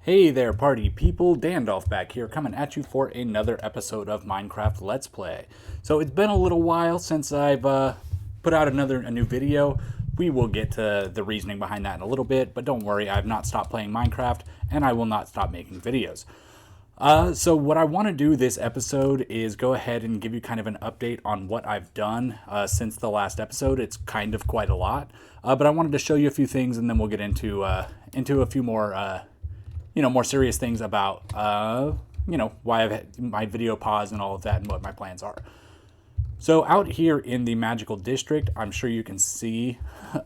Hey there, party people. Dandolf back here, coming at you for another episode of Minecraft Let's Play. So it's been a little while since I've put out a new video. We will get to the reasoning behind that in a little bit, but don't worry, I've not stopped playing Minecraft, and I will not stop making videos. So what I want to do this episode is go ahead and give you kind of an update on what I've done since the last episode. It's kind of quite a lot, but I wanted to show you a few things, and then we'll get into a few more more serious things about, why I've had my video pause and all of that and what my plans are. So out here in the Magical District, I'm sure you can see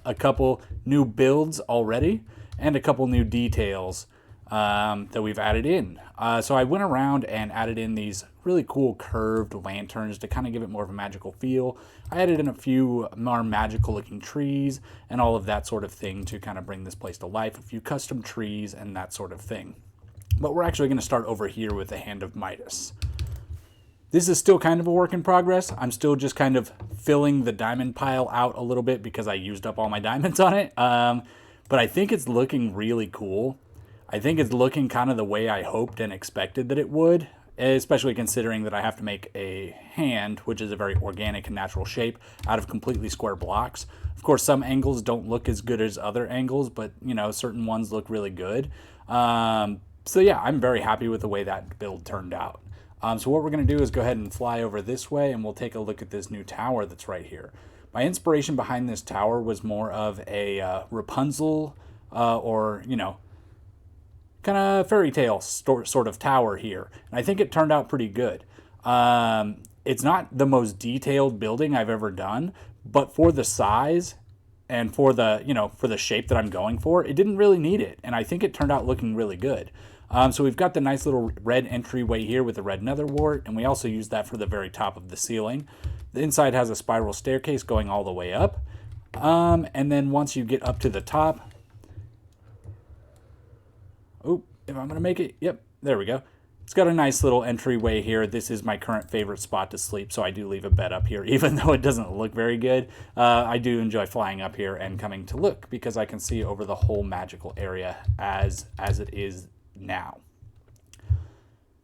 a couple new builds already and a couple new details that we've added in. So I went around and added in these really cool curved lanterns to kind of give it more of a magical feel. I added in a few more magical looking trees and all of that sort of thing to kind of bring this place to life, a few custom trees and that sort of thing. But we're actually going to start over here with the Hand of Midas. This is still kind of a work in progress. I'm still just kind of filling the diamond pile out a little bit because I used up all my diamonds on it. But I think it's looking really cool. I think it's looking kind of the way I hoped and expected that it would, especially considering that I have to make a hand, which is a very organic and natural shape, out of completely square blocks. Of course, some angles don't look as good as other angles, but, certain ones look really good. So yeah, I'm very happy with the way that build turned out. So what we're going to do is go ahead and fly over this way, and we'll take a look at this new tower that's right here. My inspiration behind this tower was more of a Rapunzel kind of fairy tale sort of tower here. And I think it turned out pretty good. It's not the most detailed building I've ever done, but for the size and for the shape that I'm going for, it didn't really need it. And I think it turned out looking really good. So we've got the nice little red entryway here with the red nether wart, and we also use that for the very top of the ceiling. The inside has a spiral staircase going all the way up. And then once you get up to the top, if I'm going to make it, yep, there we go. It's got a nice little entryway here. This is my current favorite spot to sleep, so I do leave a bed up here, even though it doesn't look very good. I do enjoy flying up here and coming to look because I can see over the whole magical area as it is now.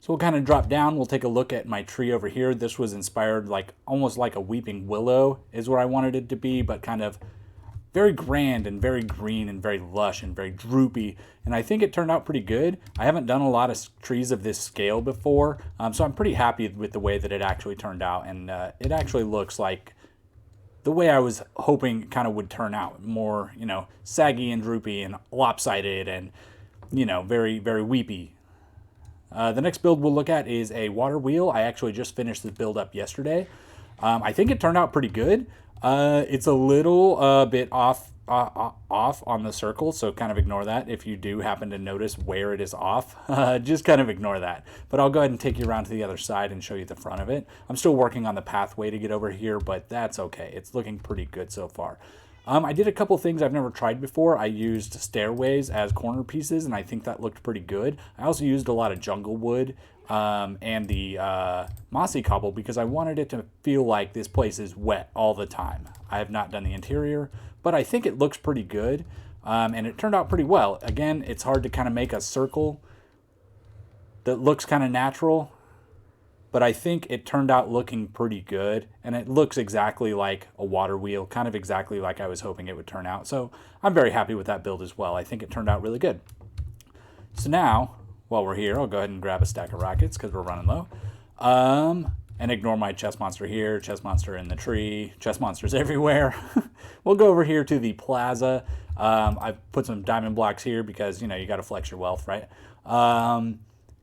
So we'll kind of drop down. We'll take a look at my tree over here. This was inspired almost like a weeping willow is what I wanted it to be, but kind of very grand and very green and very lush and very droopy, and I think it turned out pretty good. I haven't done a lot of trees of this scale before, so I'm pretty happy with the way that it actually turned out, and it actually looks like the way I was hoping it kind of would turn out. More, saggy and droopy and lopsided and, very, very weepy. The next build we'll look at is a water wheel. I actually just finished this build up yesterday. I think it turned out pretty good. It's a little bit off on the circle, so kind of ignore that. If you do happen to notice where it is off, just kind of ignore that. But I'll go ahead and take you around to the other side and show you the front of it. I'm still working on the pathway to get over here, but that's okay. It's looking pretty good so far. I did a couple things I've never tried before. I used stairways as corner pieces, and I think that looked pretty good. I also used a lot of jungle wood and the mossy cobble because I wanted it to feel like this place is wet all the time. I have not done the interior, but I think it looks pretty good, and it turned out pretty well. Again, it's hard to kind of make a circle that looks kind of natural, but I think it turned out looking pretty good, and it looks exactly like a water wheel, kind of exactly like I was hoping it would turn out. So I'm very happy with that build as well. I think it turned out really good. So now, while we're here, I'll go ahead and grab a stack of rockets because we're running low. And ignore my chest monster here, chest monster in the tree, chest monsters everywhere. We'll go over here to the plaza. I've put some diamond blocks here because, you got to flex your wealth, right?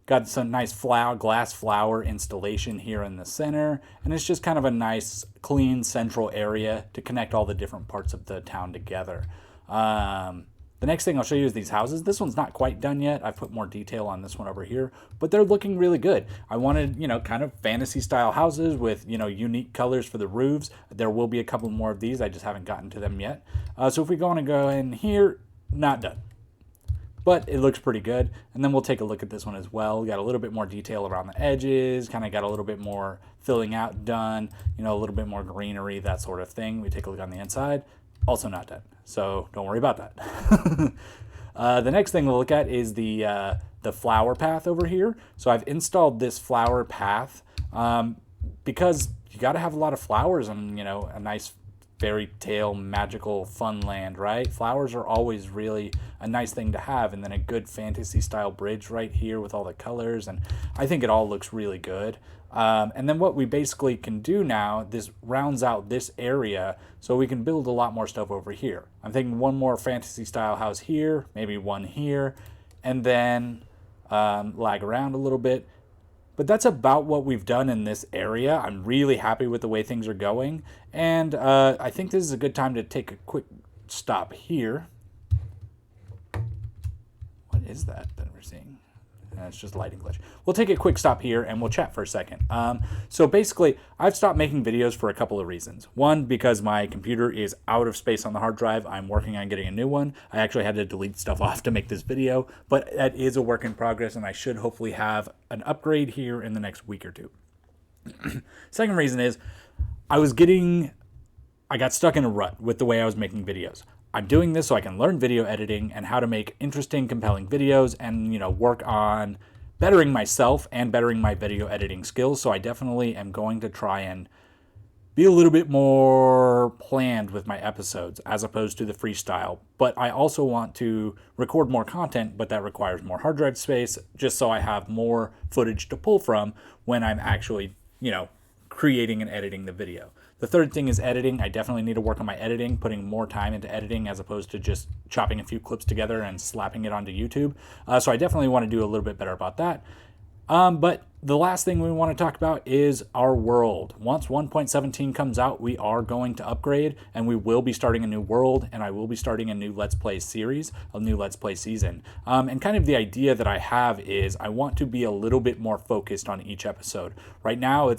Got some nice glass flower installation here in the center, and it's just kind of a nice, clean central area to connect all the different parts of the town together. The next thing I'll show you is these houses. This one's not quite done yet. I've put more detail on this one over here, but they're looking really good. I wanted, kind of fantasy style houses with, unique colors for the roofs. There will be a couple more of these. I just haven't gotten to them yet. So if we go in here, not done. But it looks pretty good. And then we'll take a look at this one as well. We got a little bit more detail around the edges, kind of got a little bit more filling out done, a little bit more greenery, that sort of thing. We take a look on the inside, also not done. So don't worry about that. The next thing we'll look at is the the flower path over here. So I've installed this flower path because you got to have a lot of flowers and, you know, a nice fairy tale magical fun land, right? Flowers are always really a nice thing to have, and then a good fantasy style bridge right here with all the colors, and I think it all looks really good. And then what we basically can do now, this rounds out this area, so we can build a lot more stuff over here. I'm thinking one more fantasy style house here, maybe one here, and then lag around a little bit. But that's about what we've done in this area. I'm really happy with the way things are going. And I think this is a good time to take a quick stop here. What is that we're seeing? It's just lighting glitch. We'll take a quick stop here and we'll chat for a second. So basically, I've stopped making videos for a couple of reasons. One, because my computer is out of space on the hard drive. I'm working on getting a new one. I actually had to delete stuff off to make this video, but that is a work in progress, and I should hopefully have an upgrade here in the next week or two. Second reason is I got stuck in a rut with the way I was making videos. I'm doing this so I can learn video editing and how to make interesting, compelling videos and, you know, work on bettering myself and bettering my video editing skills. So I definitely am going to try and be a little bit more planned with my episodes as opposed to the freestyle. But I also want to record more content, but that requires more hard drive space just so I have more footage to pull from when I'm actually, you know, creating and editing the video. The third thing is editing. I definitely need to work on my editing, putting more time into editing as opposed to just chopping a few clips together and slapping it onto YouTube. So I definitely want to do a little bit better about that. But the last thing we want to talk about is our world. Once 1.17 comes out, we are going to upgrade, and we will be starting a new world, and I will be starting a new Let's Play series, a new Let's Play season. And kind of the idea that I have is I want to be a little bit more focused on each episode. Right now,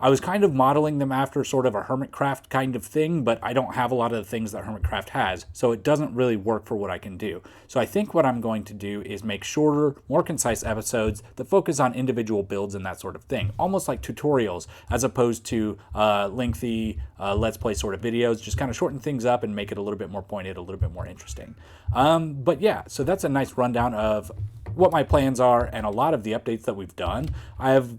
I was kind of modeling them after sort of a Hermitcraft kind of thing, but I don't have a lot of the things that Hermitcraft has, so it doesn't really work for what I can do. So I think what I'm going to do is make shorter, more concise episodes that focus on individual builds and that sort of thing, almost like tutorials, as opposed to lengthy Let's Play sort of videos. Just kind of shorten things up and make it a little bit more pointed, a little bit more interesting. But yeah, so that's a nice rundown of what my plans are and a lot of the updates that we've done. I have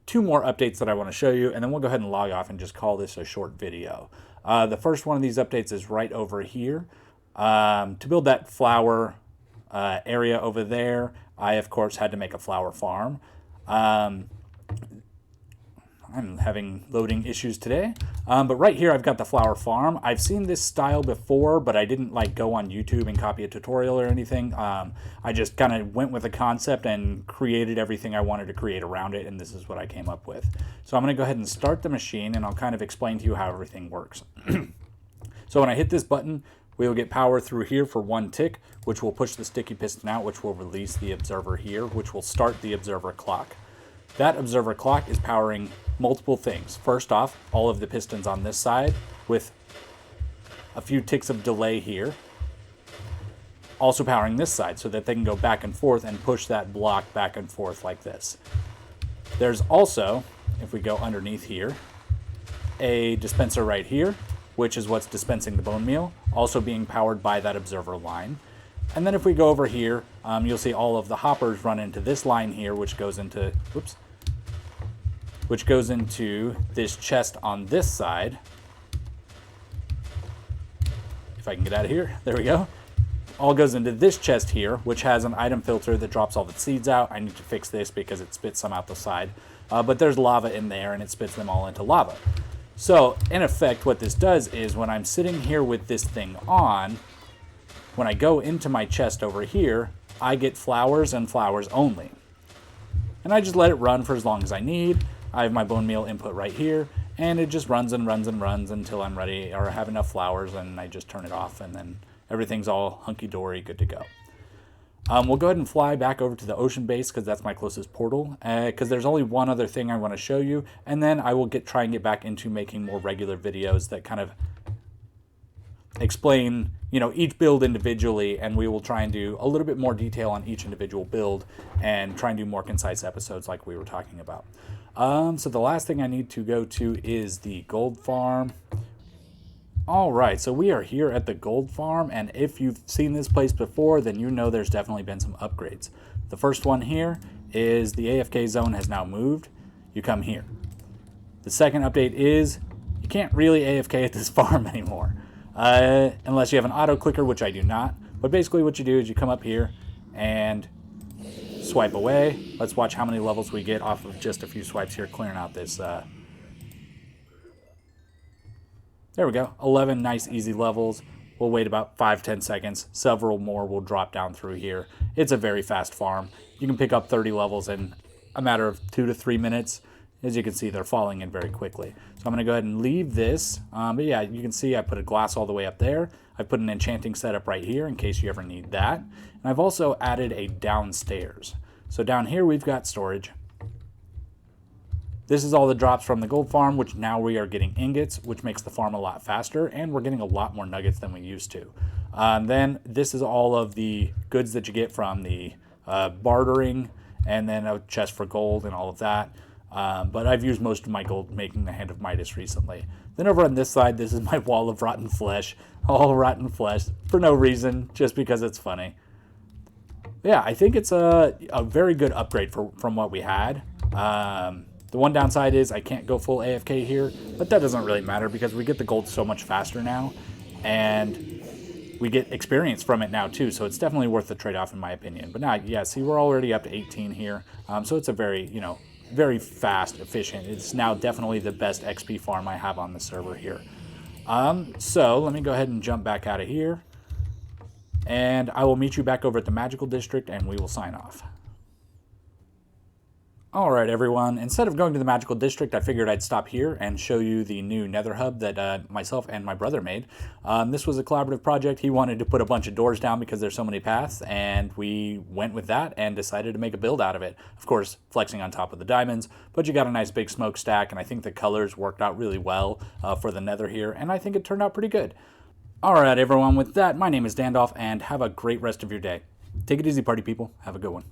2 more updates that I want to show you, and then we'll go ahead and log off and just call this a short video. The first one of these updates is right over here. To build that flower area over there, I of course had to make a flower farm. I'm having loading issues today. But right here, I've got the flower farm. I've seen this style before, but I didn't like go on YouTube and copy a tutorial or anything. I just kind of went with a concept and created everything I wanted to create around it, and this is what I came up with. So I'm going to go ahead and start the machine, and I'll kind of explain to you how everything works. So when I hit this button, we will get power through here for 1 tick, which will push the sticky piston out, which will release the observer here, which will start the observer clock. That observer clock is powering multiple things. First off, all of the pistons on this side with a few ticks of delay here. Also powering this side so that they can go back and forth and push that block back and forth like this. There's also, if we go underneath here, a dispenser right here, which is what's dispensing the bone meal, also being powered by that observer line. And then if we go over here, you'll see all of the hoppers run into this line here, which goes into, this chest on this side. If I can get out of here, there we go. All goes into this chest here, which has an item filter that drops all the seeds out. I need to fix this because it spits some out the side. But there's lava in there and it spits them all into lava. So in effect, what this does is when I'm sitting here with this thing on, when I go into my chest over here, I get flowers and flowers only. And I just let it run for as long as I need. I have my bone meal input right here, and it just runs and runs and runs until I'm ready or have enough flowers, and I just turn it off, and then everything's all hunky-dory, good to go. We'll go ahead and fly back over to the ocean base because that's my closest portal, because there's only one other thing I want to show you, and then I will try and get back into making more regular videos that kind of explain, each build individually, and we will try and do a little bit more detail on each individual build and try and do more concise episodes like we were talking about. So the last thing I need to go to is the gold farm. Alright, so we are here at the gold farm, and if you've seen this place before, then you know there's definitely been some upgrades. The first one here is the AFK zone has now moved. You come here. The second update is you can't really AFK at this farm anymore, unless you have an auto clicker, which I do not. But basically what you do is you come up here and swipe away. Let's watch how many levels we get off of just a few swipes here, clearing out this. There we go, 11 nice easy levels. We'll wait about 5-10 seconds. Several more will drop down through here. It's a very fast farm. You can pick up 30 levels in a matter of 2 to 3 minutes. As you can see, they're falling in very quickly. So I'm going to go ahead and leave this. But yeah, you can see I put a glass all the way up there. I put an enchanting setup right here in case you ever need that. And I've also added a downstairs. So down here we've got storage. This is all the drops from the gold farm, which now we are getting ingots, which makes the farm a lot faster, and we're getting a lot more nuggets than we used to. Then this is all of the goods that you get from the bartering, and then a chest for gold and all of that. But I've used most of my gold making the Hand of Midas recently. Then over on this side, this is my wall of rotten flesh. All rotten flesh for no reason, just because it's funny. Yeah, I think it's a very good upgrade from what we had. The one downside is I can't go full AFK here, but that doesn't really matter because we get the gold so much faster now, and we get experience from it now too, so it's definitely worth the trade-off in my opinion. But now, yeah, see, we're already up to 18 here, so it's a very, very fast, efficient. It's now definitely the best XP farm I have on the server here. So let me go ahead and jump back out of here, and I will meet you back over at the Magical District, and we will sign off. Alright everyone, instead of going to the Magical District, I figured I'd stop here and show you the new Nether Hub that myself and my brother made. This was a collaborative project. He wanted to put a bunch of doors down because there's so many paths, and we went with that and decided to make a build out of it. Of course, flexing on top of the diamonds, but you got a nice big smokestack, and I think the colors worked out really well for the Nether here, and I think it turned out pretty good. Alright everyone, with that, my name is Dandolf, and have a great rest of your day. Take it easy, party people. Have a good one.